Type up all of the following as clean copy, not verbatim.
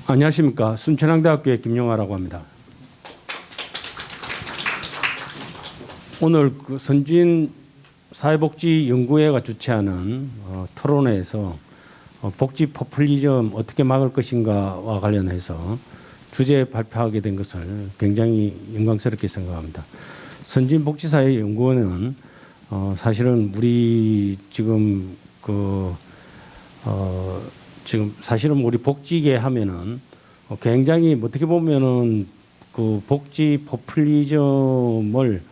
안녕하십니까. 순천향대학교의 김용하라고 합니다. 오늘 그 선진 사회복지연구회가 주최하는 토론회에서 복지 포퓰리즘 어떻게 막을 것인가와 관련해서 주제 발표하게 된 것을 굉장히 영광스럽게 생각합니다. 선진복지사회연구원은 사실은 우리 지금 지금 사실은 우리 복지계 하면은 굉장히 어떻게 보면은 그 복지 포퓰리즘을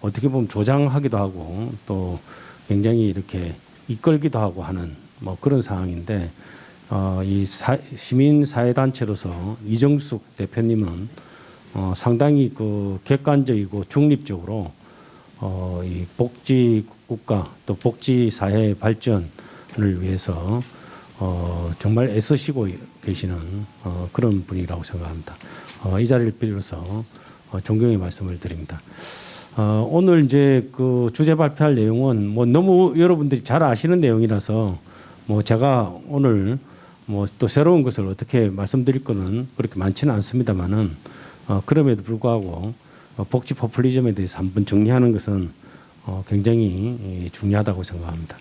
어떻게 보면 조장하기도 하고 또 굉장히 이렇게 이끌기도 하고 하는 뭐 그런 상황인데 이 시민사회단체로서 이정숙 대표님은 상당히 그 객관적이고 중립적으로 이 복지 국가 또 복지 사회 발전을 위해서 정말 애쓰시고 계시는 그런 분이라고 생각합니다. 이 자리를 빌어서 존경의 말씀을 드립니다. 오늘 이제 그 주제 발표할 내용은 뭐 너무 여러분들이 잘 아시는 내용이라서 뭐 제가 오늘 뭐 또 새로운 것을 어떻게 말씀드릴 거는 그렇게 많지는 않습니다만은 그럼에도 불구하고 복지 포퓰리즘에 대해서 한번 정리하는 것은 굉장히 중요하다고 생각합니다.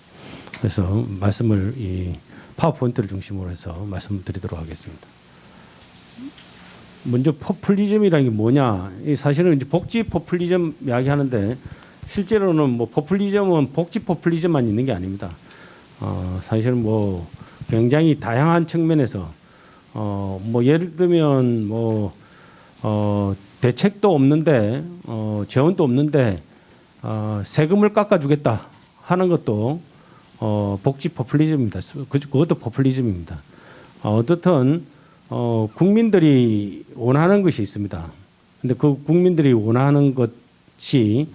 그래서 말씀을 이 파워포인트를 중심으로 해서 말씀드리도록 하겠습니다. 먼저 포퓰리즘이라는 게 뭐냐? 사실은 이제 복지 포퓰리즘 이야기하는데 실제로는 뭐 포퓰리즘은 복지 포퓰리즘만 있는 게 아닙니다. 사실은 뭐 굉장히 다양한 측면에서 뭐 예를 들면 뭐 대책도 없는데 재원도 없는데 세금을 깎아주겠다 하는 것도 복지 포퓰리즘입니다. 그것도 포퓰리즘입니다. 어떻든 국민들이 원하는 것이 있습니다. 근데 그 국민들이 원하는 것이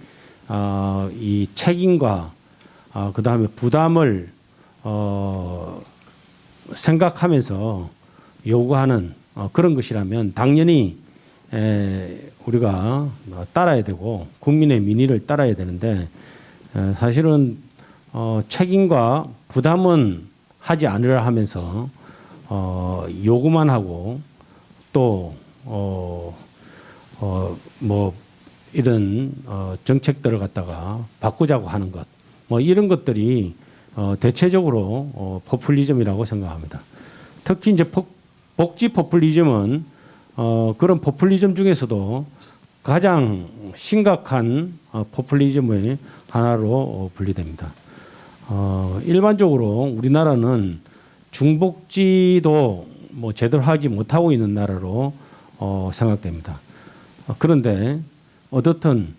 이 책임과 그 다음에 부담을 생각하면서 요구하는 그런 것이라면 당연히 우리가 따라야 되고 국민의 민의를 따라야 되는데 사실은 책임과 부담은 하지 않으려 하면서 요구만 하고 또 뭐 이런 정책들을 갖다가 바꾸자고 하는 것 뭐 이런 것들이 대체적으로 포퓰리즘이라고 생각합니다. 특히 이제 복지 포퓰리즘은 그런 포퓰리즘 중에서도 가장 심각한 포퓰리즘의 하나로 분류됩니다. 일반적으로 우리나라는 중복지도 뭐 제대로 하지 못하고 있는 나라로 생각됩니다. 그런데 어떻든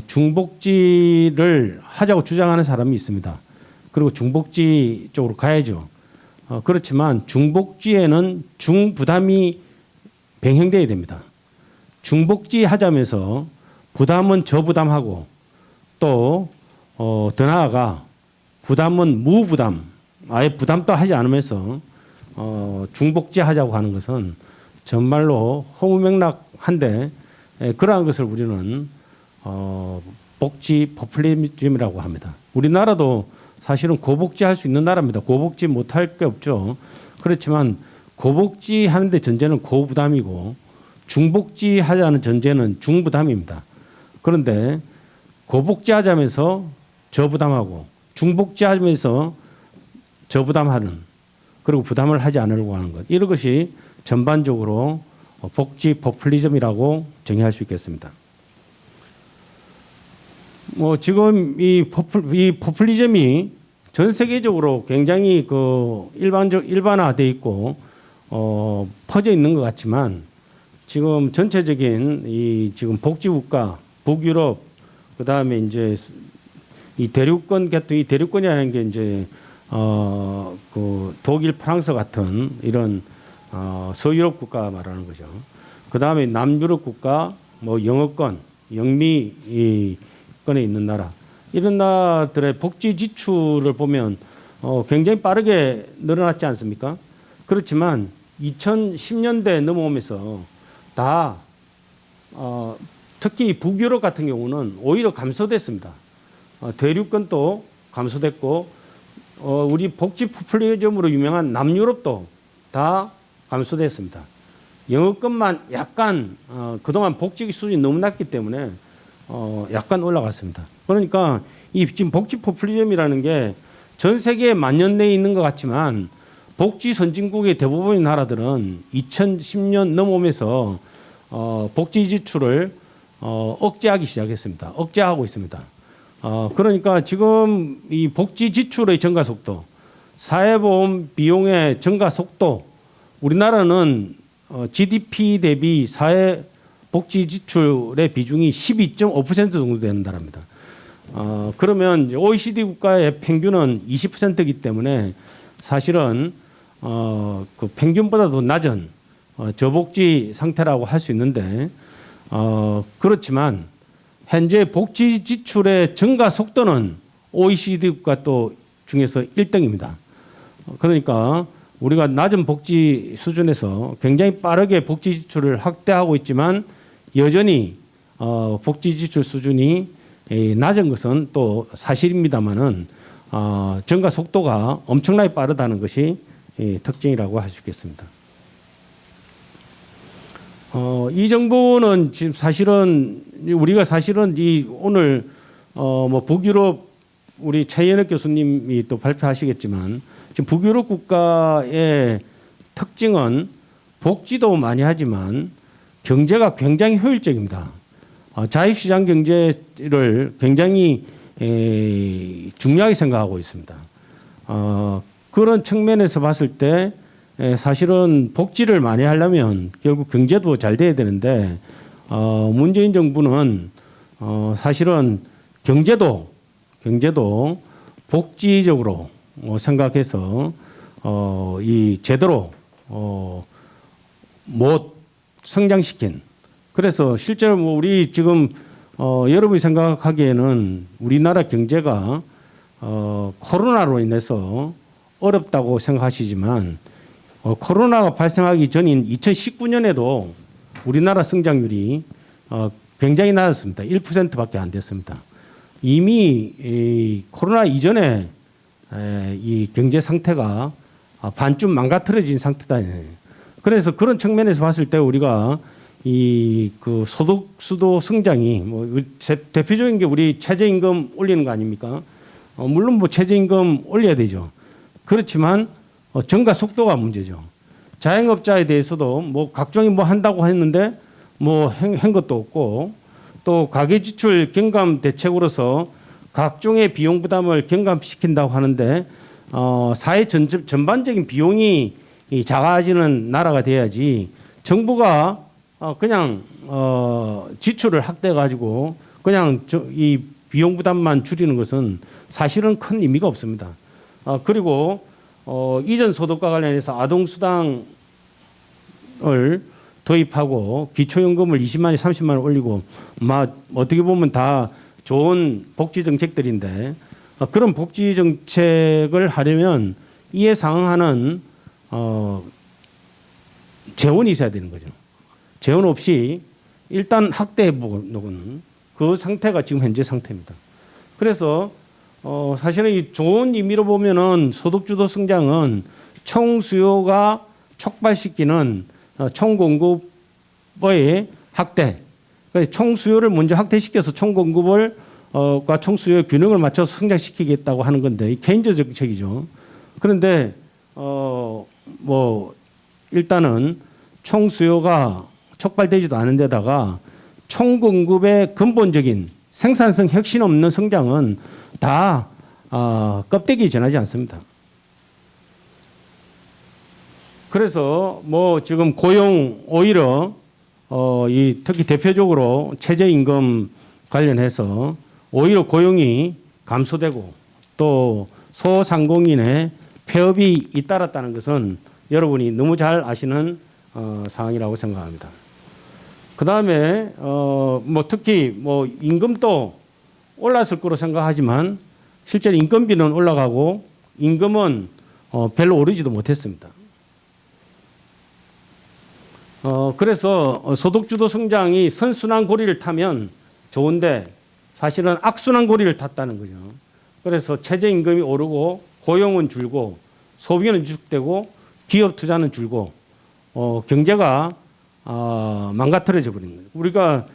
중복지를 하자고 주장하는 사람이 있습니다. 그리고 중복지 쪽으로 가야죠. 그렇지만 중복지에는 중부담이 병행돼야 됩니다. 중복지 하자면서 부담은 저부담하고 또 더 나아가 부담은 무부담, 아예 부담도 하지 않으면서 중복지 하자고 하는 것은 정말로 허무맹랑한데 그러한 것을 우리는 복지 포퓰리즘이라고 합니다. 우리나라도 사실은 고복지 할 수 있는 나라입니다. 고복지 못할 게 없죠. 그렇지만 고복지 하는데 전제는 고부담이고 중복지 하자는 전제는 중부담입니다. 그런데 고복지 하자면서 저부담하고 중복지 하면서 저부담하는 그리고 부담을 하지 않으려고 하는 것 이런 것이 전반적으로 복지 포퓰리즘이라고 정의할 수 있겠습니다. 뭐 지금 이 포퓰리즘이 전 세계적으로 굉장히 그 일반화돼 있고 퍼져 있는 것 같지만 지금 전체적인 이 지금 복지국가 북유럽 그 다음에 이제 이 대륙권 이 대륙권이라는 게 이제 그 독일, 프랑스 같은 이런 서유럽 국가 말하는 거죠. 그 다음에 남유럽 국가, 뭐 영어권, 영미권에 있는 나라 이런 나라들의 복지 지출을 보면 굉장히 빠르게 늘어났지 않습니까? 그렇지만 2010년대 넘어오면서 다 특히 북유럽 같은 경우는 오히려 감소됐습니다. 대륙권도 감소됐고 우리 복지 포퓰리즘으로 유명한 남유럽도 다 감소됐습니다. 영어권만 약간 그동안 복지 수준이 너무 낮기 때문에 약간 올라갔습니다. 그러니까 이 지금 복지 포퓰리즘이라는 게 전 세계에 만연돼 있는 것 같지만 복지 선진국의 대부분의 나라들은 2010년 넘어오면서 복지 지출을 억제하기 시작했습니다. 억제하고 있습니다. 그러니까 지금 이 복지 지출의 증가 속도, 사회보험 비용의 증가 속도, 우리나라는 GDP 대비 사회복지 지출의 비중이 12.5% 정도 되는 나라입니다. 그러면 OECD 국가의 평균은 20%이기 때문에 사실은 그 평균보다도 낮은 저복지 상태라고 할 수 있는데 그렇지만 현재 복지 지출의 증가 속도는 OECD 국가 또 중에서 1등입니다. 그러니까 우리가 낮은 복지 수준에서 굉장히 빠르게 복지 지출을 확대하고 있지만 여전히 복지 지출 수준이 낮은 것은 또 사실입니다만은 증가 속도가 엄청나게 빠르다는 것이 특징이라고 할 수 있겠습니다. 이 정부는 지금 사실은 우리가 사실은 이 오늘 뭐 북유럽 우리 최연혁 교수님이 또 발표하시겠지만 지금 북유럽 국가의 특징은 복지도 많이 하지만 경제가 굉장히 효율적입니다. 자유시장 경제를 굉장히 중요하게 생각하고 있습니다. 그런 측면에서 봤을 때 사실은 복지를 많이 하려면 결국 경제도 잘 돼야 되는데 문재인 정부는 사실은 경제도 복지적으로 생각해서 이 제대로 못 성장시킨. 그래서 실제로 뭐 우리 지금 여러분이 생각하기에는 우리나라 경제가 코로나로 인해서 어렵다고 생각하시지만 코로나가 발생하기 전인 2019년에도 우리나라 성장률이 굉장히 낮았습니다. 1%밖에 안 됐습니다. 이미 이 코로나 이전에 이 경제 상태가 반쯤 망가뜨려진 상태다. 그래서 그런 측면에서 봤을 때 우리가 이 그 소득 수도 성장이 뭐 대표적인 게 우리 최저임금 올리는 거 아닙니까? 물론 뭐 최저임금 올려야 되죠. 그렇지만 증가 속도가 문제죠. 자영업자에 대해서도 뭐 각종이 뭐 한다고 했는데 뭐 한 것도 없고 또 가계지출 경감 대책으로서 각종의 비용 부담을 경감시킨다고 하는데 사회 전반적인 비용이 작아지는 나라가 돼야지 정부가 그냥 지출을 확대해 가지고 그냥 이 비용 부담만 줄이는 것은 사실은 큰 의미가 없습니다. 그리고 이전 소득과 관련해서 아동수당을 도입하고 기초연금을 20만 원, 30만 원 올리고 어떻게 보면 다 좋은 복지 정책들인데 그런 복지 정책을 하려면 이에 상응하는 재원이 있어야 되는 거죠. 재원 없이 일단 확대해 보는 그 상태가 지금 현재 상태입니다. 그래서 사실은 이 좋은 의미로 보면은 소득주도 성장은 총 수요가 촉발시키는 총 공급의 확대. 그러니까 총 수요를 먼저 확대시켜서 총 공급을 총 수요의 균형을 맞춰서 성장시키겠다고 하는 건데 개인적 정책이죠. 그런데 뭐 일단은 총 수요가 촉발되지도 않은 데다가 총 공급의 근본적인 생산성 혁신 없는 성장은 다 껍데기에 전하지 않습니다. 그래서 뭐 지금 고용 오히려 이 특히 대표적으로 최저임금 관련해서 오히려 고용이 감소되고 또 소상공인의 폐업이 잇따랐다는 것은 여러분이 너무 잘 아시는 상황이라고 생각합니다. 그 다음에 뭐 특히 뭐 임금도 올랐을 거로 생각하지만 실제로 인건비는 올라가고 임금은 별로 오르지도 못했습니다. 그래서 소득주도 성장이 선순환 고리를 타면 좋은데 사실은 악순환 고리를 탔다는 거죠. 그래서 최저임금이 오르고 고용은 줄고 소비는 위축되고 기업 투자는 줄고 경제가 망가뜨려져 버린 거예요. 우리가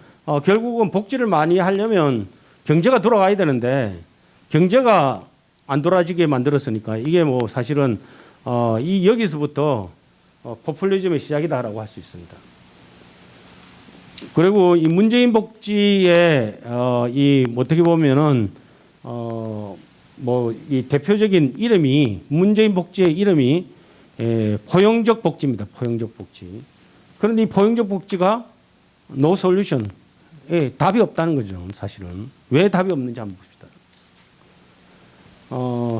결국은 복지를 많이 하려면 경제가 돌아가야 되는데 경제가 안 돌아지게 만들었으니까 이게 뭐 사실은 이 여기서부터 포퓰리즘의 시작이다라고 할 수 있습니다. 그리고 이 문재인 복지의 이 어떻게 보면은 뭐 이 대표적인 이름이 문재인 복지의 이름이 포용적 복지입니다. 포용적 복지. 그런데 이 포용적 복지가 no solution, 답이 없다는 거죠. 사실은 왜 답이 없는지 한번 봅시다.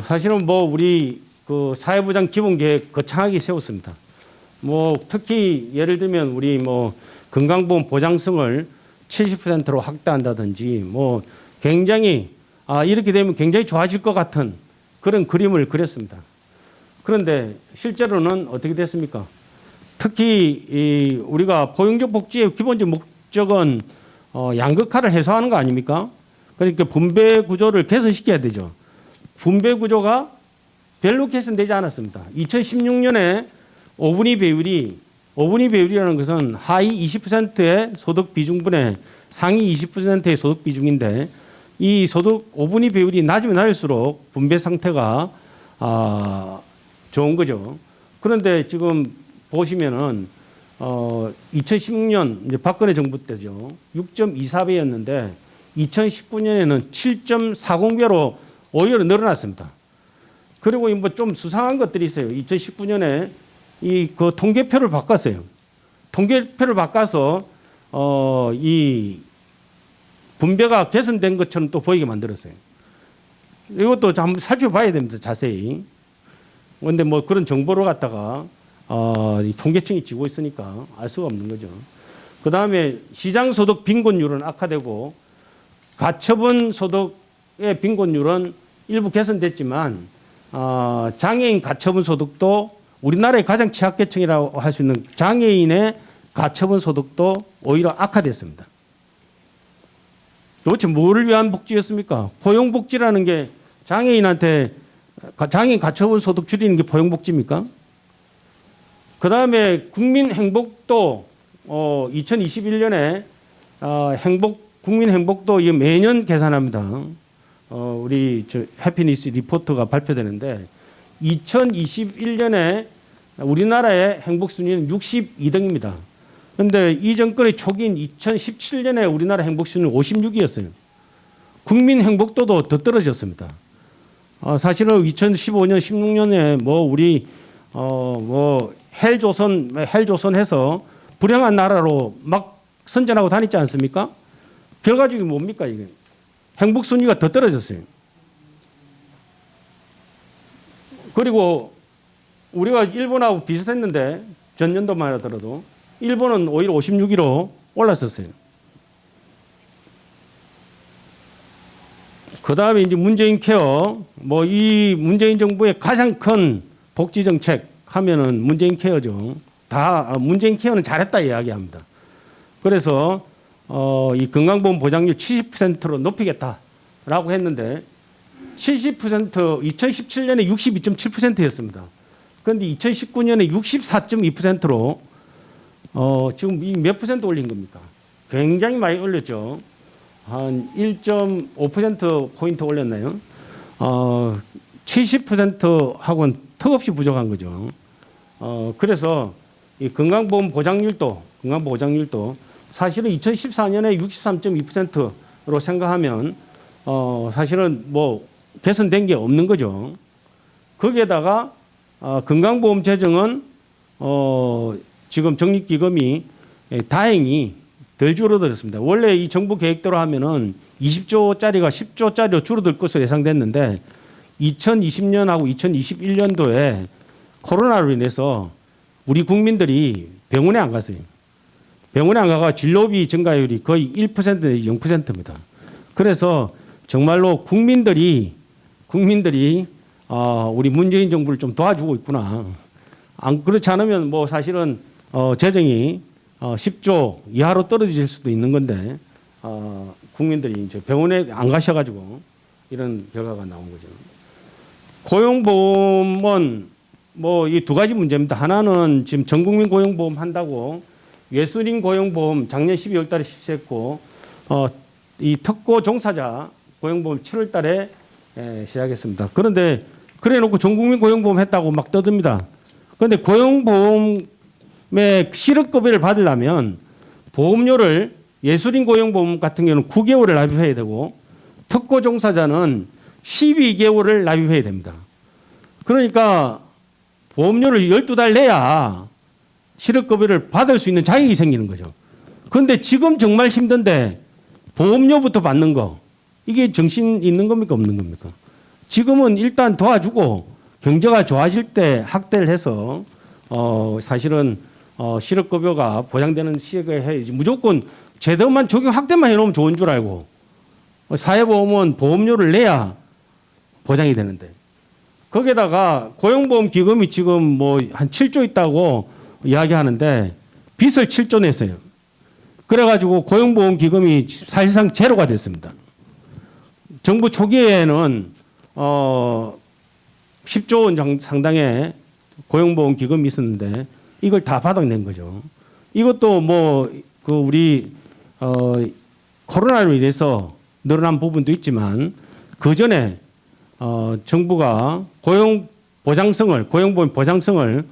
사실은 뭐 우리 그 사회보장 기본계획 거창하게 세웠습니다. 뭐 특히 예를 들면 우리 뭐 건강보험 보장성을 70%로 확대한다든지 뭐 굉장히 이렇게 되면 굉장히 좋아질 것 같은 그런 그림을 그렸습니다. 그런데 실제로는 어떻게 됐습니까? 특히 우리가 포용적 복지의 기본적 목적은 양극화를 해소하는 거 아닙니까? 그러니까 분배 구조를 개선시켜야 되죠. 분배 구조가 별로 개선되지 않았습니다. 2016년에 5분위 배율이라는 것은 하위 20%의 소득 비중분의 상위 20%의 소득 비중인데 이 소득 5분위 배율이 낮으면 낮을수록 분배 상태가 좋은 거죠. 그런데 지금 보시면은 2016년 이제 박근혜 정부 때죠. 6.24배였는데 2019년에는 7.40배로 오히려 늘어났습니다. 그리고 뭐 좀 수상한 것들이 있어요. 2019년에 그 통계표를 바꿨어요. 통계표를 바꿔서 이 분배가 개선된 것처럼 또 보이게 만들었어요. 이것도 한번 살펴봐야 됩니다. 자세히. 그런데 뭐 그런 정보를 갖다가 이 통계청이 쥐고 있으니까 알 수가 없는 거죠. 그 다음에 시장소득 빈곤율은 악화되고 가처분 소득의 빈곤율은 일부 개선됐지만 장애인 가처분 소득도 우리나라의 가장 취약계층이라고 할 수 있는 장애인의 가처분 소득도 오히려 악화됐습니다. 도대체 뭐를 위한 복지였습니까? 포용복지라는 게 장애인한테 장애인 가처분 소득 줄이는 게 포용복지입니까? 그 다음에 국민행복도 2021년에 국민행복도 매년 계산합니다. 우리 해피니스 리포트가 발표되는데 2021년에 우리나라의 행복순위는 62등입니다. 그런데 이 정권의 초기인 2017년에 우리나라 행복순위는 56이었어요. 국민행복도도 더 떨어졌습니다. 사실은 2015년, 16년에 뭐 우리 뭐 헬조선 해서 불행한 나라로 막 선전하고 다녔지 않습니까? 결과적이 뭡니까 이게? 행복 순위가 더 떨어졌어요. 그리고 우리가 일본하고 비슷했는데 전년도만 하더라도 일본은 오히려 56위로 올랐었어요. 그 다음에 이제 문재인 케어, 뭐 이 문재인 정부의 가장 큰 복지 정책 하면은 문재인 케어죠. 다 문재인 케어는 잘했다 이야기합니다. 그래서 이 건강보험 보장률 70%로 높이겠다라고 했는데 70% 2017년에 62.7%였습니다. 그런데 2019년에 64.2%로 지금 몇 퍼센트 올린 겁니까? 굉장히 많이 올렸죠. 한 1.5%포인트 올렸나요? 70%하고는 턱없이 부족한 거죠. 그래서 이 건강보험 보장률도 사실은 2014년에 63.2%로 생각하면 사실은 뭐 개선된 게 없는 거죠. 거기에다가 건강보험 재정은 지금 적립기금이 다행히 덜 줄어들었습니다. 원래 이 정부 계획대로 하면은 20조짜리가 10조짜리로 줄어들 것으로 예상됐는데 2020년하고 2021년도에 코로나로 인해서 우리 국민들이 병원에 안 갔어요. 병원에 안 가가 진료비 증가율이 거의 1% 내지 0%입니다. 그래서 정말로 국민들이 우리 문재인 정부를 좀 도와주고 있구나. 안 그렇지 않으면 뭐 사실은 재정이 10조 이하로 떨어질 수도 있는 건데 국민들이 이제 병원에 안 가셔가지고 이런 결과가 나온 거죠. 고용보험은 뭐 이 두 가지 문제입니다. 하나는 지금 전국민 고용보험 한다고 예술인 고용보험 작년 12월 달에 실시했고 이 특고 종사자 고용보험 7월 달에 시작했습니다. 그런데 그래 놓고 전국민 고용보험 했다고 막 떠듭니다. 그런데 고용보험의 실업급여를 받으려면 보험료를 예술인 고용보험 같은 경우는 9개월을 납입해야 되고 특고 종사자는 12개월을 납입해야 됩니다. 그러니까 보험료를 12달 내야 실업급여를 받을 수 있는 자격이 생기는 거죠. 그런데 지금 정말 힘든데 보험료부터 받는 거 이게 정신 있는 겁니까 없는 겁니까? 지금은 일단 도와주고 경제가 좋아질 때 확대를 해서 사실은 실업급여가 보장되는 시기에 해야지 무조건 제도만 적용 확대만 해놓으면 좋은 줄 알고 사회보험은 보험료를 내야 보장이 되는데 거기에다가 고용보험 기금이 지금 뭐 한 7조 있다고 이야기하는데 빚을 7조 냈어요. 그래가지고 고용보험 기금이 사실상 제로가 됐습니다. 정부 초기에는 10조 원 상당의 고용보험 기금이 있었는데 이걸 다 바닥낸 거죠. 이것도 뭐 그 우리 코로나로 인해서 늘어난 부분도 있지만 그 전에 정부가 고용보험 보장성을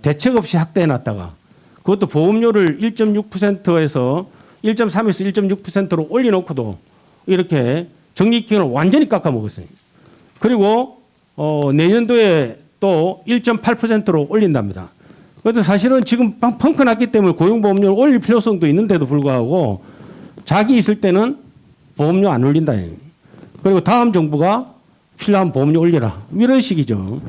대책 없이 확대해 놨다가 그것도 보험료를 1.6%에서 1.3에서 1.6%로 올려놓고도 이렇게 적립기간을 완전히 깎아먹었어요. 그리고 내년도에 또 1.8%로 올린답니다. 그래도 사실은 지금 펑크 났기 때문에 고용보험료를 올릴 필요성도 있는데도 불구하고 자기 있을 때는 보험료 안 올린다. 그리고 다음 정부가 필요한 보험료 올려라. 이런 식이죠.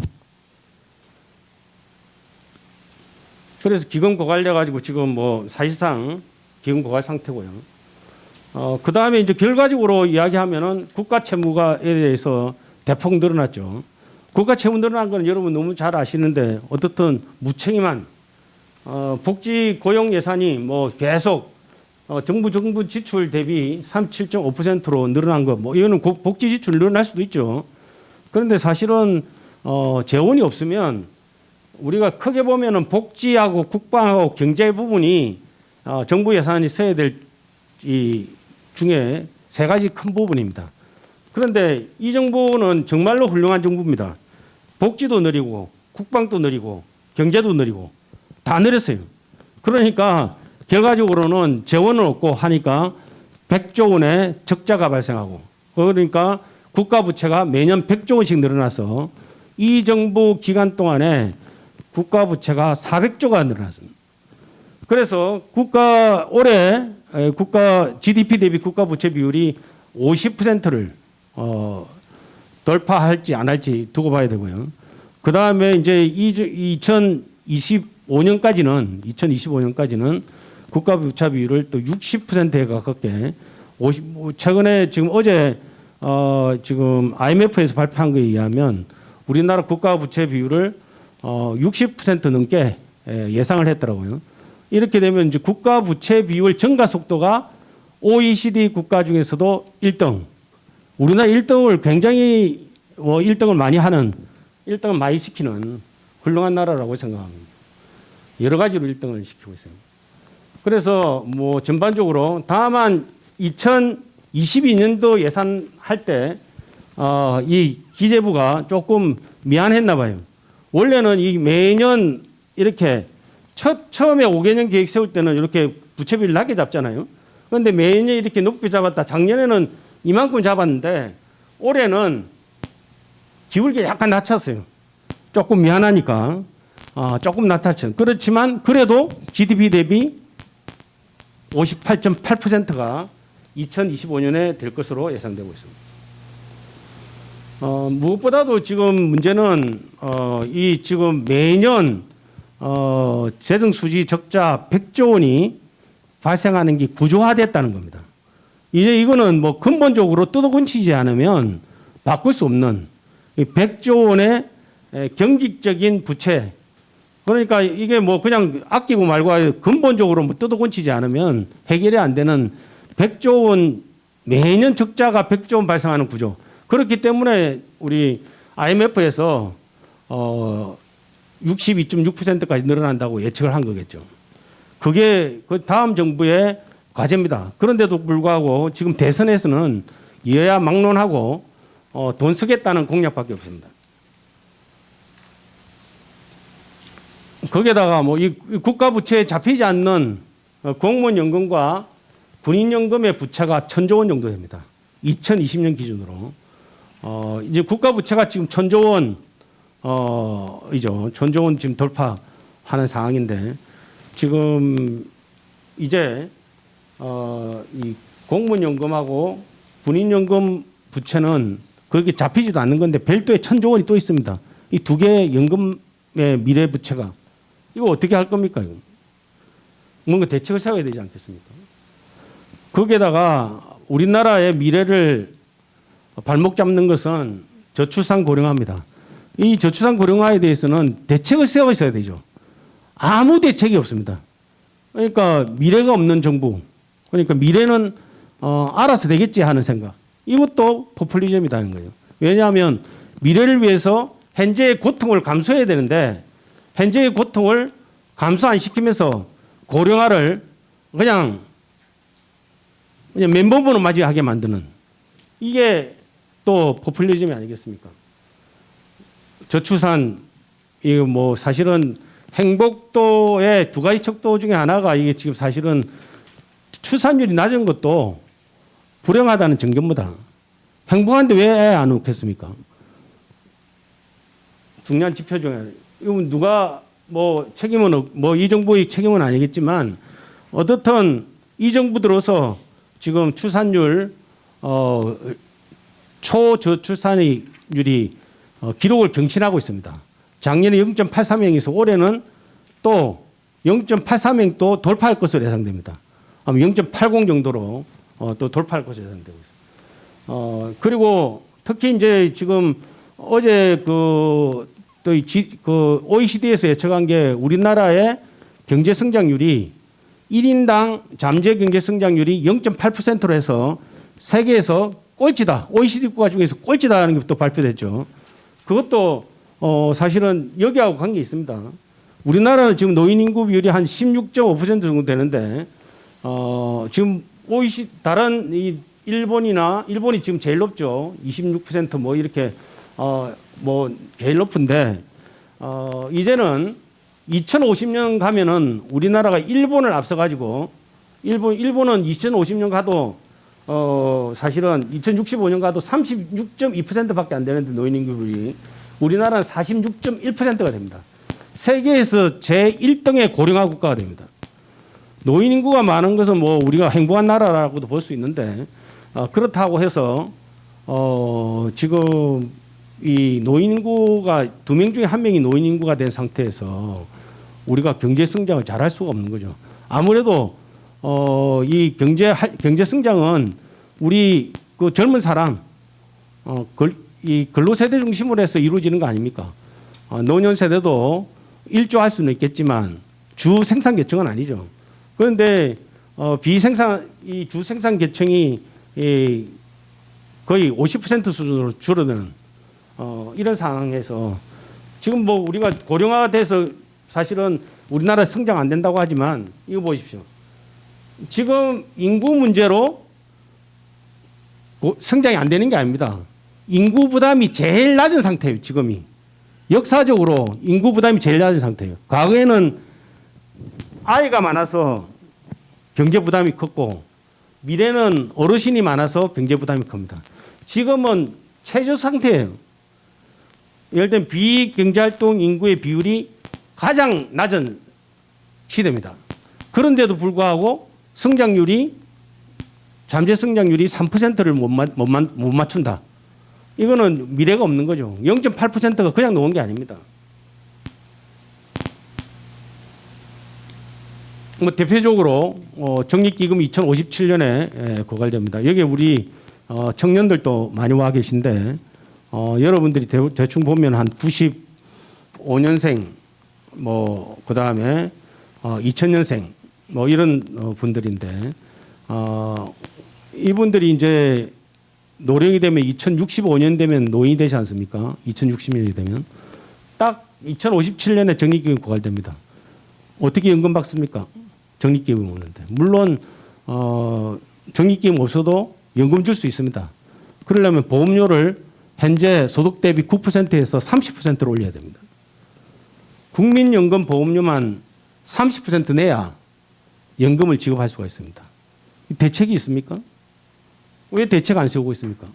그래서 기금 고갈돼 가지고 지금 뭐 사실상 기금 고갈 상태고요. 그 다음에 이제 결과적으로 이야기하면은 국가 채무가에 대해서 대폭 늘어났죠. 국가 채무 늘어난 건 여러분 너무 잘 아시는데 어떻든 무책임한 복지 고용 예산이 뭐 계속 정부 지출 대비 37.5%로 늘어난 거 뭐 이거는 복지 지출 늘어날 수도 있죠. 그런데 사실은 재원이 없으면 우리가 크게 보면은 복지하고 국방하고 경제 부분이 정부 예산이 써야 될 이 중에 세 가지 큰 부분입니다. 그런데 이 정부는 정말로 훌륭한 정부입니다. 복지도 느리고 국방도 느리고 경제도 느리고 다 느렸어요. 그러니까 결과적으로는 재원은 없고 하니까 100조 원의 적자가 발생하고 그러니까 국가 부채가 매년 100조 원씩 늘어나서 이 정부 기간 동안에 국가 부채가 400조가 늘어났습니다. 그래서 올해 국가 GDP 대비 국가 부채 비율이 50%를 돌파할지 안 할지 두고 봐야 되고요. 그 다음에 이제 2025년까지는 국가 부채 비율을 또 60%에 가깝게 최근에 지금 어제 지금 IMF에서 발표한 거에 의하면 우리나라 국가 부채 비율을 60% 넘게 예상을 했더라고요. 이렇게 되면 이제 국가 부채 비율 증가 속도가 OECD 국가 중에서도 1등. 우리나라 1등을 굉장히 1등을 많이 하는 1등을 많이 시키는 훌륭한 나라라고 생각합니다. 여러 가지로 1등을 시키고 있어요. 그래서 뭐 전반적으로 다만 2022년도 예산할 때 이 기재부가 조금 미안했나 봐요. 원래는 이 매년 이렇게 처음에 5개년 계획 세울 때는 이렇게 부채비를 낮게 잡잖아요. 그런데 매년 이렇게 높게 잡았다. 작년에는 이만큼 잡았는데 올해는 기울기 약간 낮췄어요. 조금 미안하니까 조금 낮췄죠. 그렇지만 그래도 GDP 대비 58.8%가 2025년에 될 것으로 예상되고 있습니다. 무엇보다도 지금 문제는 이 지금 매년 재정 수지 적자 100조 원이 발생하는 게 구조화됐다는 겁니다. 이제 이거는 뭐 근본적으로 뜯어고치지 않으면 바꿀 수 없는 100조 원의 경직적인 부채. 그러니까 이게 뭐 그냥 아끼고 말고 근본적으로 뭐 뜯어고치지 않으면 해결이 안 되는 100조 원 매년 적자가 100조 원 발생하는 구조. 그렇기 때문에 우리 IMF에서 62.6%까지 늘어난다고 예측을 한 거겠죠. 그게 그 다음 정부의 과제입니다. 그런데도 불구하고 지금 대선에서는 여야 막론하고 돈 쓰겠다는 공약밖에 없습니다. 거기에다가 뭐 이 국가 부채에 잡히지 않는 공무원 연금과 군인 연금의 부채가 1,000조 원 정도 됩니다. 2020년 기준으로 이제 국가 부채가 지금 1,000조 원 이죠. 1,000조 원 지금 돌파하는 상황인데 지금 이제 이 공무원 연금하고 군인 연금 부채는 그렇게 잡히지도 않는 건데 별도의 1,000조 원이 또 있습니다. 이 두 개의 연금의 미래 부채가 이거 어떻게 할 겁니까? 이거? 뭔가 대책을 세워야 되지 않겠습니까? 거기에다가 우리나라의 미래를 발목 잡는 것은 저출산 고령화입니다. 이 저출산 고령화에 대해서는 대책을 세워야 되죠. 아무 대책이 없습니다. 그러니까 미래가 없는 정부, 그러니까 미래는 알아서 되겠지 하는 생각. 이것도 포퓰리즘이라는 거예요. 왜냐하면 미래를 위해서 현재의 고통을 감수해야 되는데 현재의 고통을 감수 안 시키면서 고령화를 그냥 맨몸으로 맞이하게 만드는 이게 또 포퓰리즘이 아니겠습니까? 저출산 이거 뭐 사실은 행복도의 두 가지 척도 중에 하나가 이게 지금 사실은 출산율이 낮은 것도 불행하다는 증거입니다. 행복한데 왜 애 안 낳겠습니까? 중요한 지표 중에 이건 누가 뭐 책임은 뭐 이 정부의 책임은 아니겠지만 어떻든 이 정부 들어서 지금 출산율 초저출산율이 기록을 경신하고 있습니다. 작년에 0.83명에서 올해는 또 0.83명 또 돌파할 것으로 예상됩니다. 아마 0.80 정도로 또 돌파할 것으로 예상되고 있습니다. 그리고 특히 이제 지금 어제 그 OECD에서 예측한 게 우리나라의 경제 성장률이 1인당 잠재 경제 성장률이 0.8%로 해서 세계에서 꼴찌다. OECD 국가 중에서 꼴찌다라는 게 또 발표됐죠. 그것도 사실은 여기하고 관계 있습니다. 우리나라는 지금 노인 인구 비율이 한 16.5% 정도 되는데 지금 OECD 다른 이 일본이 지금 제일 높죠. 26% 이렇게 뭐 제일 높은데 이제는 2050년 가면은 우리나라가 일본을 앞서 가지고 일본은 2050년 가도 사실은 2065년 가도 36.2%밖에 안 되는데 노인 인구율이 우리나라는 46.1%가 됩니다. 세계에서 제1등의 고령화 국가가 됩니다. 노인 인구가 많은 것은 뭐 우리가 행복한 나라라고도 볼 수 있는데 그렇다고 해서 지금 이 노인 인구가 2명 중에 1명이 노인 인구가 된 상태에서 우리가 경제 성장을 잘할 수가 없는 거죠. 아무래도 이 경제 성장은 우리 그 젊은 사람 이 근로 세대 중심으로 해서 이루어지는 거 아닙니까? 노년 세대도 일조할 수는 있겠지만 주 생산 계층은 아니죠. 그런데 이 주 생산 계층이 거의 50% 수준으로 줄어드는 이런 상황에서 지금 뭐 우리가 고령화돼서 사실은 우리나라 성장 안 된다고 하지만 이거 보십시오. 지금 인구 문제로 성장이 안 되는 게 아닙니다. 인구 부담이 제일 낮은 상태예요. 지금이 역사적으로 인구 부담이 제일 낮은 상태예요. 과거에는 아이가 많아서 경제 부담이 컸고 미래는 어르신이 많아서 경제 부담이 큽니다. 지금은 최저 상태예요. 예를 들면 비경제활동 인구의 비율이 가장 낮은 시대입니다. 그런데도 불구하고 잠재 성장률이 3%를 못 맞춘다. 이거는 미래가 없는 거죠. 0.8%가 그냥 놓은 게 아닙니다. 뭐 대표적으로 적립기금이 2057년에 고갈됩니다. 여기 우리 청년들도 많이 와 계신데 여러분들이 대충 보면 한 95년생 뭐 그다음에 2000년생 뭐 이런 분들인데 이분들이 이제 노령이 되면 2065년 되면 노인이 되지 않습니까? 2060년이 되면 딱 2057년에 적립기금 고갈됩니다. 어떻게 연금 받습니까? 적립기금이 없는데. 물론 적립기금 없어도 연금 줄 수 있습니다. 그러려면 보험료를 현재 소득 대비 9%에서 30%로 올려야 됩니다. 국민연금 보험료만 30% 내야 연금을 지급할 수가 있습니다. 대책이 있습니까? 왜 대책 안 세우고 있습니까?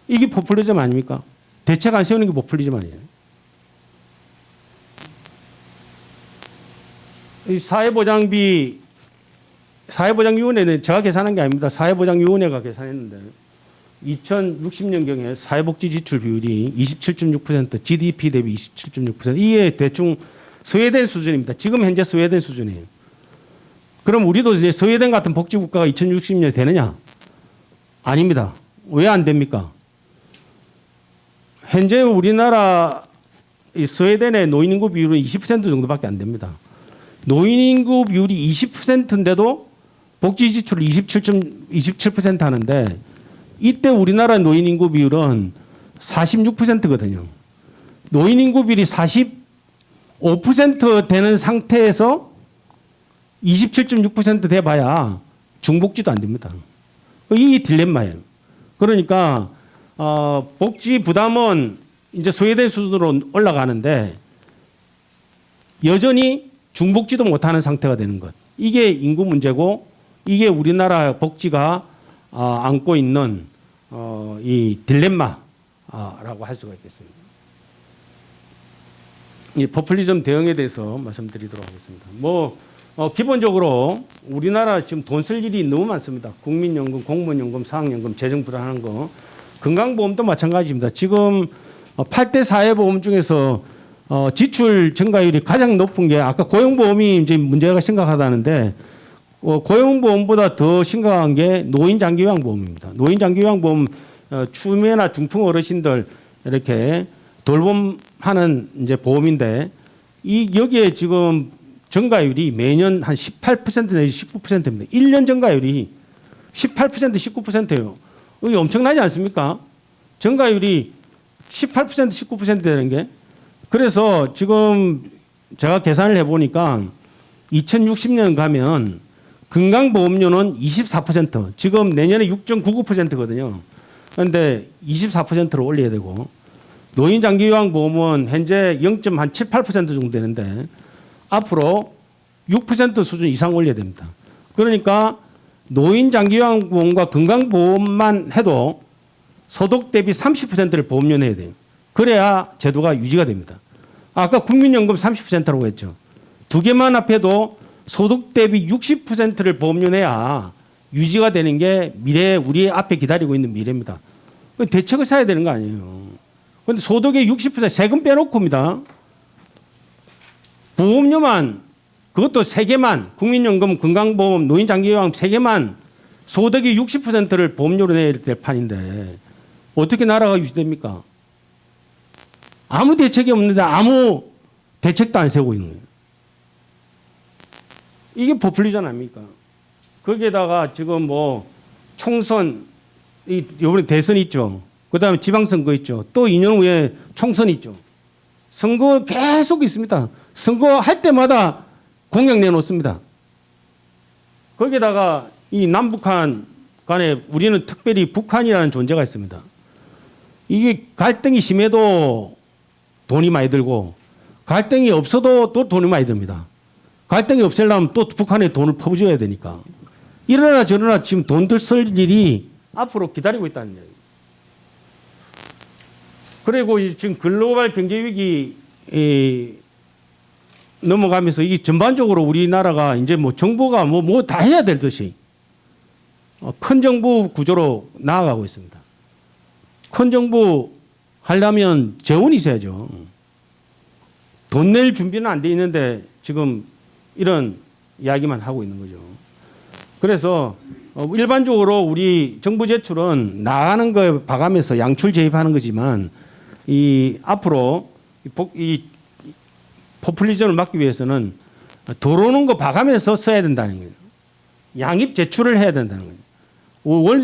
이게 포퓰리즘 아닙니까? 대책 안 세우는 게 포퓰리즘 아니에요. 이 사회보장위원회는 제가 계산한 게 아닙니다. 사회보장위원회가 계산했는데 2060년경에 사회복지 지출 비율이 27.6%, GDP 대비 27.6%. 이게 대충 스웨덴 수준입니다. 지금 현재 스웨덴 수준이에요. 그럼 우리도 이제 스웨덴 같은 복지국가가 2060년에 되느냐? 아닙니다. 왜 안 됩니까? 현재 우리나라 스웨덴의 노인인구 비율은 20% 정도밖에 안 됩니다. 노인인구 비율이 20%인데도 복지 지출을 27% 하는데 이때 우리나라 노인인구 비율은 46%거든요. 노인인구 비율이 45% 되는 상태에서 27.6% 돼봐야 중복지도 안 됩니다. 이 딜레마예요. 그러니까 복지 부담은 이제 스웨덴 수준으로 올라가는데 여전히 중복지도 못하는 상태가 되는 것. 이게 인구 문제고 이게 우리나라 복지가 안고 있는 이 딜레마라고 할 수가 있겠습니다. 이 포퓰리즘 대응에 대해서 말씀드리도록 하겠습니다. 기본적으로 우리나라 지금 돈 쓸 일이 너무 많습니다. 국민연금, 공무원연금, 사학연금, 재정불안한 거, 건강보험도 마찬가지입니다. 지금 8대 사회보험 중에서 지출 증가율이 가장 높은 게 아까 고용보험이 이제 문제가 심각하다는데 고용보험보다 더 심각한 게 노인장기요양보험입니다. 노인장기요양보험 추매나 중풍 어르신들 이렇게 돌봄하는 이제 보험인데 여기에 지금 증가율이 매년 한 18% 내지 19%입니다. 1년 증가율이 18% 19%예요. 이게 엄청나지 않습니까? 증가율이 18% 19% 되는 게. 그래서 지금 제가 계산을 해보니까 2060년 가면 건강보험료는 24%, 지금 내년에 6.99%거든요. 그런데 24%로 올려야 되고 노인장기요양보험은 현재 0.78% 정도 되는데 앞으로 6% 수준 이상 올려야 됩니다. 그러니까 노인장기요양보험과 건강보험만 해도 소득 대비 30%를 보험료 내야 돼요. 그래야 제도가 유지가 됩니다. 아까 국민연금 30%라고 했죠. 두 개만 합해도 소득 대비 60%를 보험료 내야 유지가 되는 게 미래 우리 앞에 기다리고 있는 미래입니다. 대책을 세워야 되는 거 아니에요. 그런데 소득의 60% 세금 빼놓고입니다. 보험료만 그것도 3개만 국민연금, 건강보험, 노인장기요양 3개만 소득의 60%를 보험료로 내야 될 판인데 어떻게 나라가 유지됩니까? 아무 대책이 없는데 아무 대책도 안 세우고 있는 거예요. 이게 포퓰리즘 아닙니까? 거기에다가 지금 총선, 이번에 대선 있죠. 그 다음에 지방선거 있죠. 또 2년 후에 총선 있죠. 선거 계속 있습니다. 선거할 때마다 공약 내놓습니다. 거기에다가 이 남북한 간에 우리는 특별히 북한이라는 존재가 있습니다. 이게 갈등이 심해도 돈이 많이 들고 갈등이 없어도 또 돈이 많이 듭니다. 갈등이 없애려면 또 북한에 돈을 퍼부어야 되니까. 이러나 저러나 지금 돈들 쓸 일이 앞으로 기다리고 있다는 얘기예요. 그리고 지금 글로벌 경제위기 넘어가면서 이게 전반적으로 우리나라가 이제 정부가 다 해야 될 듯이 큰 정부 구조로 나아가고 있습니다. 큰 정부 하려면 재원이 있어야죠. 돈 낼 준비는 안 돼 있는데 지금 이런 이야기만 하고 있는 거죠. 그래서 일반적으로 우리 정부 제출은 나가는 거 봐가면서 양출 재입하는 거지만 앞으로 이 포퓰리즘을 막기 위해서는 들어오는 거 봐가면서 써야 된다는 거예요. 양입 제출을 해야 된다는 거예요.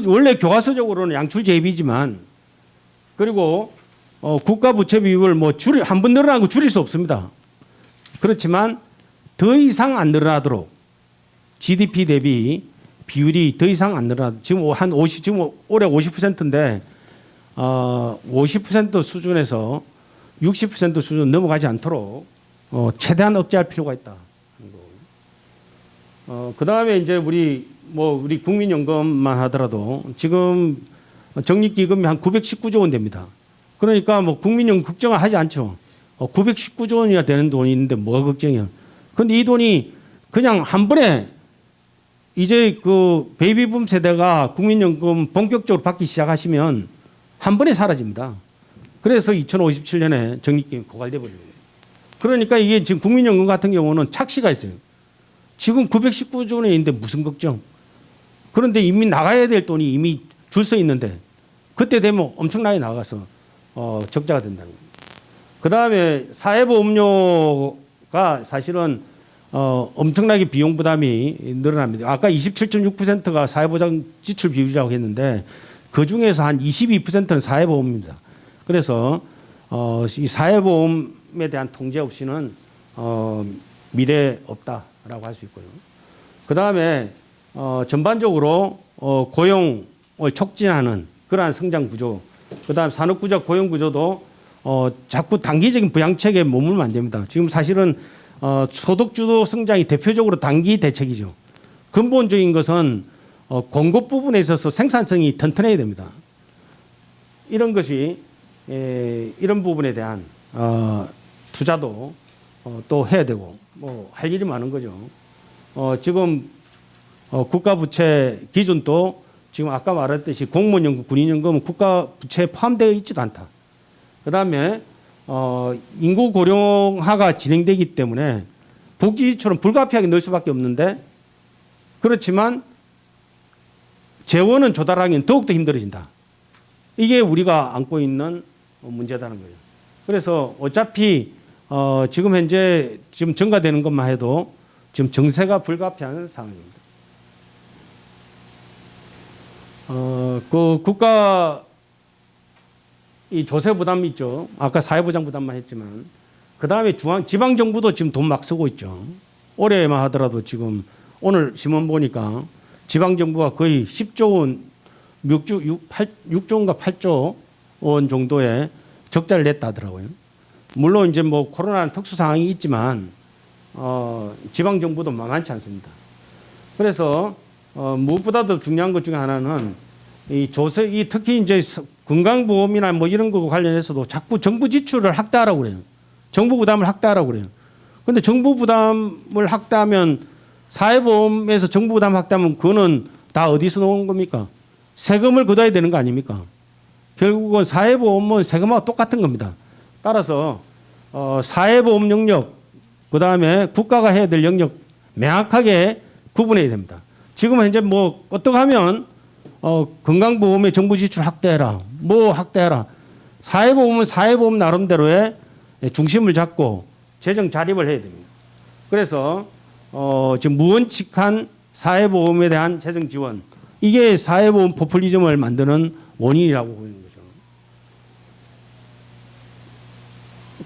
원래 교과서적으로는 양출 재입이지만 그리고 국가 부채 비율을 한 번 늘어난 거 줄일 수 없습니다. 그렇지만 더 이상 안 늘어나도록 GDP 대비 비율이 더 이상 안 늘어나. 지금 지금 올해 50%인데 50% 수준에서 60% 수준 넘어가지 않도록 최대한 억제할 필요가 있다. 그다음에 이제 우리 국민연금만 하더라도 지금 적립기금이 한 919조 원 됩니다. 그러니까 뭐 국민연금 걱정을 하지 않죠. 919조 원이나 되는 돈이 있는데 뭐가 걱정이야. 근데 이 돈이 그냥 한 번에 이제 그 베이비붐 세대가 국민연금 본격적으로 받기 시작하시면 한 번에 사라집니다. 그래서 2057년에 적립기금이 고갈돼 버려요. 그러니까 이게 지금 국민연금 같은 경우는 착시가 있어요. 지금 919조 원이 있는데 무슨 걱정? 그런데 이미 나가야 될 돈이 이미 줄 서 있는데 그때 되면 엄청나게 나가서 적자가 된다는 거예요. 그다음에 사회보험료가 사실은 엄청나게 비용 부담이 늘어납니다. 아까 27.6%가 사회보장 지출 비율이라고 했는데 그 중에서 한 22%는 사회보험입니다. 그래서 이 사회보험에 대한 통제 없이는 미래 없다라고 할 수 있고요. 그 다음에 전반적으로 고용을 촉진하는 그러한 성장 구조, 그 다음 산업구조, 고용구조도 자꾸 단기적인 부양책에 머물면 안 됩니다. 지금 사실은 소득주도 성장이 대표적으로 단기 대책이죠. 근본적인 것은 공급 부분에 있어서 생산성이 튼튼해야 됩니다. 이런 것이 이런 부분에 대한 투자도 또 해야 되고 뭐 할 일이 많은 거죠. 지금 국가 부채 기준도 지금 아까 말했듯이 공무원연금, 군인연금은 국가 부채에 포함되어 있지도 않다. 그다음에 인구 고령화가 진행되기 때문에 복지 지출은 불가피하게 늘 수밖에 없는데 그렇지만 재원은 조달하기는 더욱더 힘들어진다. 이게 우리가 안고 있는 문제다는 거예요. 그래서 어차피 지금 현재 지금 증가되는 것만 해도 지금 정세가 불가피한 상황입니다. 그 국가 이 조세 부담이 있죠. 아까 사회보장 부담만 했지만 그 다음에 지방 정부도 지금 돈 막 쓰고 있죠. 올해만 하더라도 지금 오늘 신문 보니까 지방 정부가 거의 10조 원, 6조 원과 8조 원 정도의 적자를 냈다 하더라고요. 물론 이제 뭐 코로나는 특수 상황이 있지만 지방 정부도 만만치 않습니다. 그래서 무엇보다도 중요한 것 중에 하나는 이 조세, 특히 이제 건강보험이나 뭐 이런 거 관련해서도 자꾸 정부 지출을 확대하라고 그래요. 정부 부담을 확대하라고 그래요. 근데 정부 부담을 확대하면 사회보험에서 정부 부담 확대하면 그거는 다 어디서 나온 겁니까? 세금을 걷어야 되는 거 아닙니까? 결국은 사회보험은 세금하고 똑같은 겁니다. 따라서 사회보험 영역, 그 다음에 국가가 해야 될 영역 명확하게 구분해야 됩니다. 지금 현재 뭐 어떻게 하면 건강보험의 정부 지출 확대해라, 뭐 확대해라. 사회보험은 사회보험 나름대로의 중심을 잡고 재정 자립을 해야 됩니다. 그래서 지금 무원칙한 사회보험에 대한 재정 지원, 이게 사회보험 포퓰리즘을 만드는 원인이라고 보이는 거죠.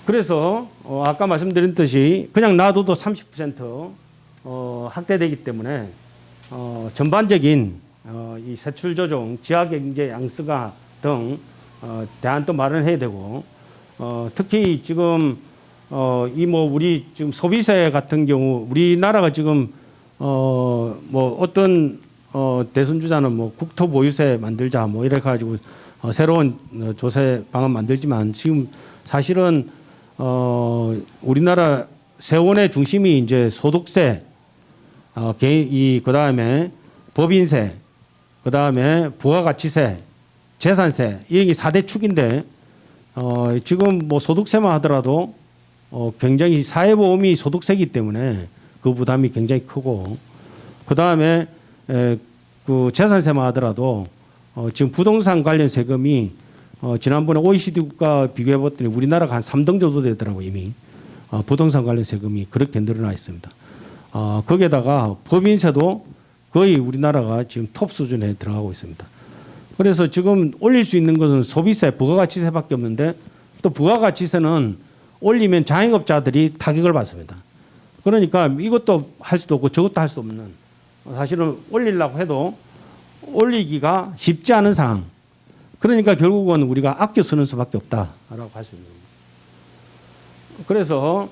그래서 아까 말씀드린 듯이 그냥 놔둬도 30% 확대되기 때문에 전반적인 이 세출 조정, 지하 경제 양성화 등 대안도 마련해야 되고 특히 지금 이 뭐 우리 지금 소비세 같은 경우 우리나라가 지금 뭐 어떤 대선 주자는 뭐 국토 보유세 만들자 뭐 이래 가지고 새로운 조세 방안 만들지만 지금 사실은 우리나라 세원의 중심이 이제 소득세, 그다음에 법인세, 그다음에 부가가치세, 재산세, 이게 4대 축인데 지금 뭐 소득세만 하더라도 굉장히 사회보험이 소득세이기 때문에 그 부담이 굉장히 크고 그다음에 그 재산세만 하더라도 지금 부동산 관련 세금이 지난번에 OECD 국가 비교해 봤더니 우리나라가 한 3등 정도 되더라고요. 이미 부동산 관련 세금이 그렇게 늘어나 있습니다. 거기에다가 법인세도 거의 우리나라가 지금 톱 수준에 들어가고 있습니다. 그래서 지금 올릴 수 있는 것은 소비세, 부가가치세밖에 없는데 또 부가가치세는 올리면 자영업자들이 타격을 받습니다. 그러니까 이것도 할 수도 없고 저것도 할 수 없는 사실은 올리려고 해도 올리기가 쉽지 않은 상황. 그러니까 결국은 우리가 아껴 쓰는 수밖에 없다라고 할 수 있는 겁니다. 그래서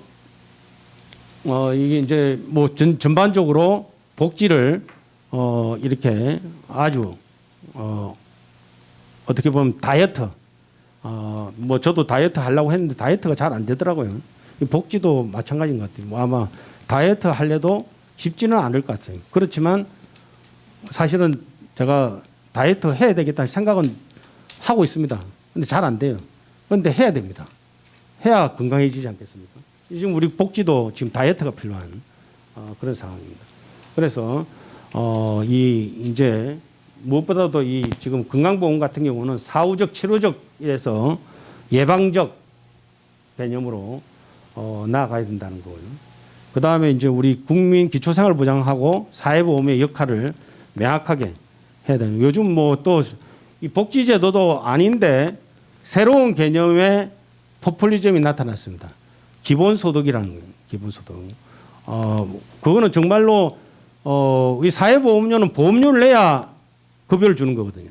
이게 이제 뭐 전반적으로 복지를 이렇게 아주 어떻게 보면 다이어트 뭐 저도 다이어트 하려고 했는데 다이어트가 잘 안 되더라고요. 복지도 마찬가지인 것 같아요. 뭐 아마 다이어트 하려도 쉽지는 않을 것 같아요. 그렇지만 사실은 제가 다이어트 해야 되겠다는 생각은 하고 있습니다. 근데 잘 안 돼요. 그런데 해야 됩니다. 해야 건강해지지 않겠습니까? 지금 우리 복지도 지금 다이어트가 필요한 그런 상황입니다. 그래서 이제 무엇보다도 이 지금 건강보험 같은 경우는 사후적 치료적에서 예방적 개념으로 나아가야 된다는 거고요. 그 다음에 이제 우리 국민 기초생활보장하고 사회보험의 역할을 명확하게 해야 되는. 요즘 뭐 또 이 복지제도도 아닌데 새로운 개념의 포퓰리즘이 나타났습니다. 기본소득이라는 거예요. 기본소득. 그거는 정말로 이 사회보험료는 보험료를 내야 급여를 주는 거거든요.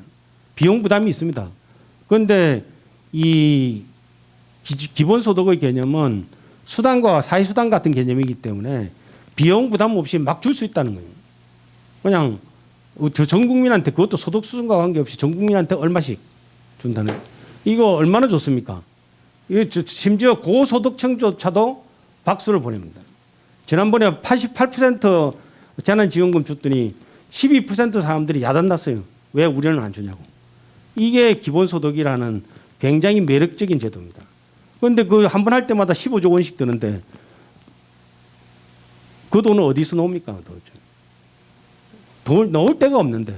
비용 부담이 있습니다. 그런데 이 기본소득의 개념은 수당과 사회수당 같은 개념이기 때문에 비용 부담 없이 막 줄 수 있다는 거예요. 그냥 전 국민한테 그것도 소득 수준과 관계없이 전 국민한테 얼마씩 준다는 이거 얼마나 좋습니까? 심지어 고소득층조차도 박수를 보냅니다. 지난번에 88% 재난지원금 줬더니 12% 사람들이 야단났어요. 왜 우리는 안 주냐고. 이게 기본소득이라는 굉장히 매력적인 제도입니다. 그런데 그 한 번 할 때마다 15조 원씩 드는데 그 돈을 어디서 넣습니까? 도대체. 돈을 넣을 데가 없는데.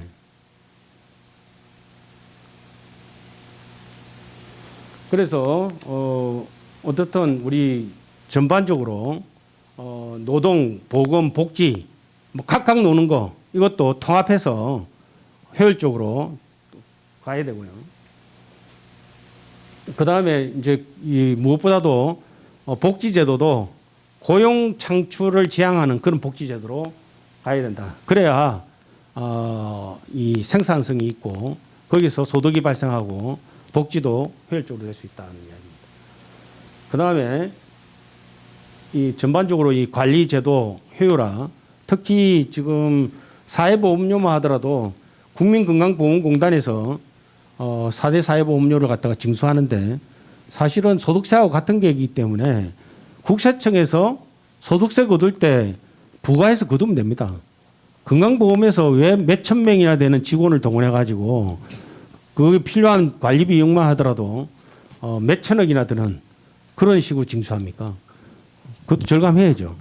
그래서 어떻든 우리 전반적으로 노동, 보건, 복지 뭐 각각 노는 거 이것도 통합해서 효율적으로 가야 되고요. 그 다음에 이제 이 무엇보다도 복지제도도 고용 창출을 지향하는 그런 복지제도로 가야 된다. 그래야 이 생산성이 있고 거기서 소득이 발생하고 복지도 효율적으로 될 수 있다는 이야기입니다. 그 다음에 이 전반적으로 이 관리제도 효율화, 특히 지금 사회보험료만 하더라도 국민건강보험공단에서 4대 사회보험료를 갖다가 징수하는데 사실은 소득세하고 같은 계이기 때문에 국세청에서 소득세 거둘 때 부과해서 거두면 됩니다. 건강보험에서 왜 몇천 명이나 되는 직원을 동원해 가지고 그 필요한 관리 비용만 하더라도 몇천억이나 드는 그런 식으로 징수합니까? 그것도 절감해야죠.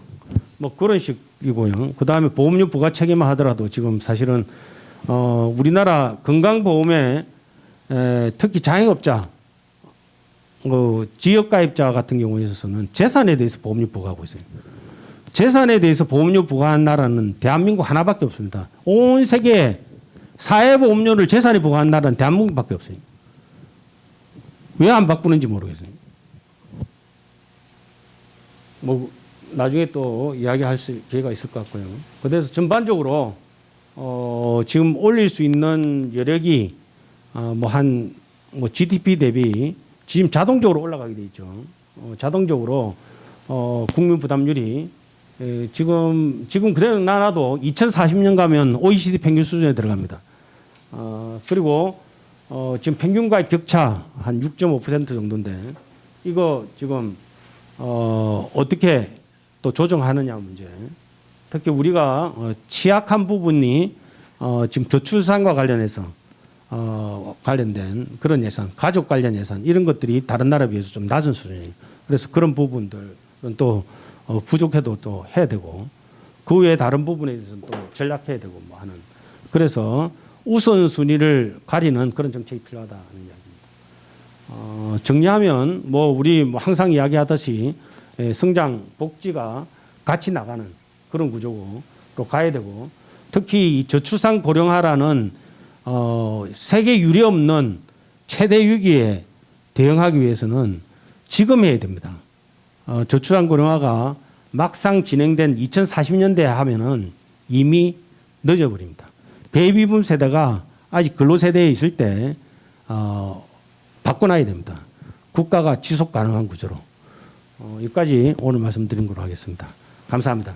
뭐 그런 식이고요. 그 다음에 보험료 부과 체계만 하더라도 지금 사실은 우리나라 건강보험에 특히 자영업자, 지역가입자 같은 경우에 있어서는 재산에 대해서 보험료 부과하고 있어요. 재산에 대해서 보험료 부과한 나라는 대한민국 하나밖에 없습니다. 온 세계에 사회보험료를 재산에 부과한 나라는 대한민국밖에 없어요. 왜 안 바꾸는지 모르겠어요. 뭐 나중에 또 이야기할 기회가 있을 것 같고요. 그래서 전반적으로 지금 올릴 수 있는 여력이 뭐 GDP 대비 지금 자동적으로 올라가게 돼 있죠. 자동적으로 국민 부담률이 지금 그래 나라도 2040년 가면 OECD 평균 수준에 들어갑니다. 그리고 지금 평균과의 격차 한 6.5% 정도인데 이거 지금 어떻게 또 조정하느냐 문제. 특히 우리가 취약한 부분이 지금 저출산과 관련해서 관련된 그런 예산, 가족 관련 예산 이런 것들이 다른 나라에 비해서 좀 낮은 수준이에요. 그래서 그런 부분들은 또 부족해도 또 해야 되고 그 외에 다른 부분에 대해서는 또 전략해야 되고 뭐 하는 그래서 우선순위를 가리는 그런 정책이 필요하다는 이야기입니다. 정리하면 뭐 우리 뭐 항상 이야기하듯이 성장, 복지가 같이 나가는 그런 구조로 가야 되고 특히 이 저출산 고령화라는 세계 유례 없는 최대 위기에 대응하기 위해서는 지금 해야 됩니다. 저출산 고령화가 막상 진행된 2040년대에 하면은 이미 늦어버립니다. 베이비붐 세대가 아직 근로세대에 있을 때 바꿔놔야 됩니다. 국가가 지속 가능한 구조로. 여기까지 오늘 말씀드린 걸로 하겠습니다. 감사합니다.